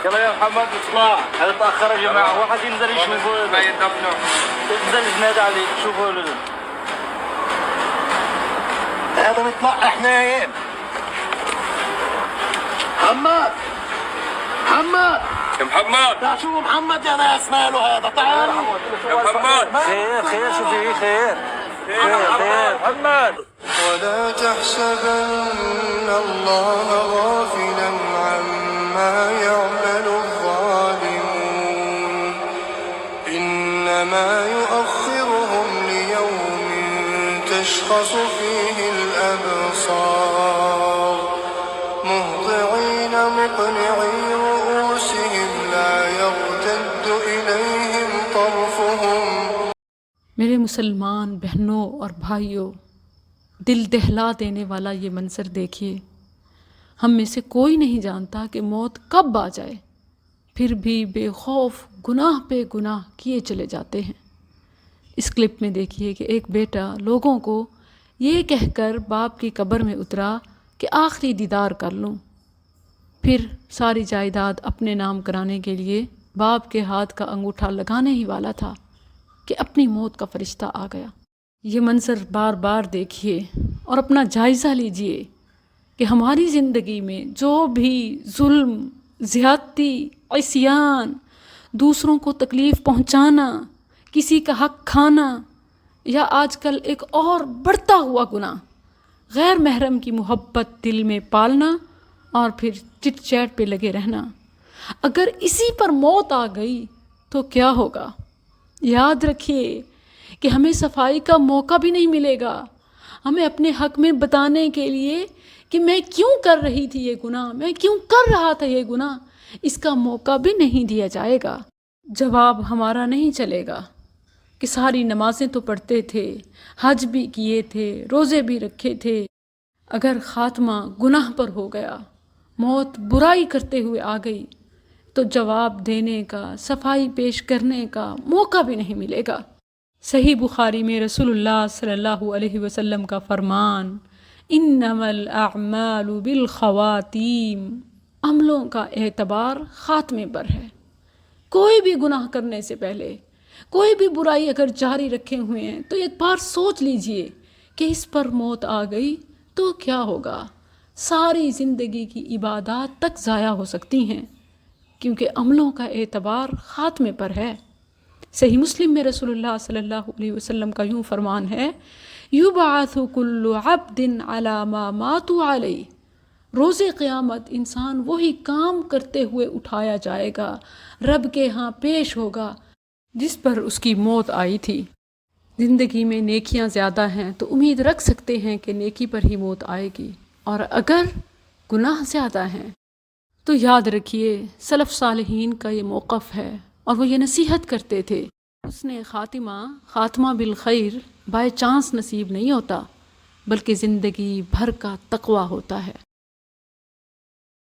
يلا يا محمد اطلع، هذا تأخر يا جماعة، واحد ينزل يشوفه، ما يدفنوا ينزل ينادي عليه شوفوا له. هذا نطلع احناين. محمد محمد يا محمد تعال شوف محمد يا ناس ماله هذا، تعال يا محمد خير خير شو في خير خير محمد. ولا تحسبن الله غافلا عما يعمل الظالمون إنما يؤخرهم ليوم تشخص فيه الأبصار مهطعين مقنعي رؤوسهم لا يرتد إليهم طرفهم. میرے مسلمان بہنوں اور بھائیوں، دل دہلا دینے والا یہ منظر دیکھیے. ہم میں سے کوئی نہیں جانتا کہ موت کب آ جائے، پھر بھی بے خوف گناہ پہ گناہ کیے چلے جاتے ہیں. اس کلپ میں دیکھیے کہ ایک بیٹا لوگوں کو یہ کہہ کر باپ کی قبر میں اترا کہ آخری دیدار کر لوں، پھر ساری جائیداد اپنے نام کرانے کے لیے باپ کے ہاتھ کا انگوٹھا لگانے ہی والا تھا کہ اپنی موت کا فرشتہ آ گیا. یہ منظر بار بار دیکھیے اور اپنا جائزہ لیجئے کہ ہماری زندگی میں جو بھی ظلم، زیادتی، عصیان، دوسروں کو تکلیف پہنچانا، کسی کا حق کھانا، یا آج کل ایک اور بڑھتا ہوا گناہ غیر محرم کی محبت دل میں پالنا اور پھر چٹ چیٹ پہ لگے رہنا، اگر اسی پر موت آ گئی تو کیا ہوگا؟ یاد رکھیے کہ ہمیں صفائی کا موقع بھی نہیں ملے گا. ہمیں اپنے حق میں بتانے کے لیے کہ میں کیوں کر رہی تھی یہ گناہ، میں کیوں کر رہا تھا یہ گناہ، اس کا موقع بھی نہیں دیا جائے گا. جواب ہمارا نہیں چلے گا کہ ساری نمازیں تو پڑھتے تھے، حج بھی کیے تھے، روزے بھی رکھے تھے، اگر خاتمہ گناہ پر ہو گیا، موت برائی کرتے ہوئے آ گئی تو جواب دینے کا، صفائی پیش کرنے کا موقع بھی نہیں ملے گا. صحیح بخاری میں رسول اللہ صلی اللہ علیہ وسلم کا فرمان، انما الاعمال بالخواتیم، عملوں کا اعتبار خاتمے پر ہے. کوئی بھی گناہ کرنے سے پہلے، کوئی بھی برائی اگر جاری رکھے ہوئے ہیں تو ایک بار سوچ لیجئے کہ اس پر موت آ گئی تو کیا ہوگا. ساری زندگی کی عبادات تک ضائع ہو سکتی ہیں کیونکہ عملوں کا اعتبار خاتمے پر ہے. صحیح مسلم میں رسول اللہ صلی اللہ علیہ وسلم کا یوں فرمان ہے، یبعث کل عبد علی ما مات علیہ، روز قیامت انسان وہی کام کرتے ہوئے اٹھایا جائے گا، رب کے ہاں پیش ہوگا جس پر اس کی موت آئی تھی. زندگی میں نیکیاں زیادہ ہیں تو امید رکھ سکتے ہیں کہ نیکی پر ہی موت آئے گی، اور اگر گناہ زیادہ ہیں تو یاد رکھیے سلف صالحین کا یہ موقف ہے اور وہ یہ نصیحت کرتے تھے، حسن خاتمہ بالخیر بائی چانس نصیب نہیں ہوتا بلکہ زندگی بھر کا تقویٰ ہوتا ہے.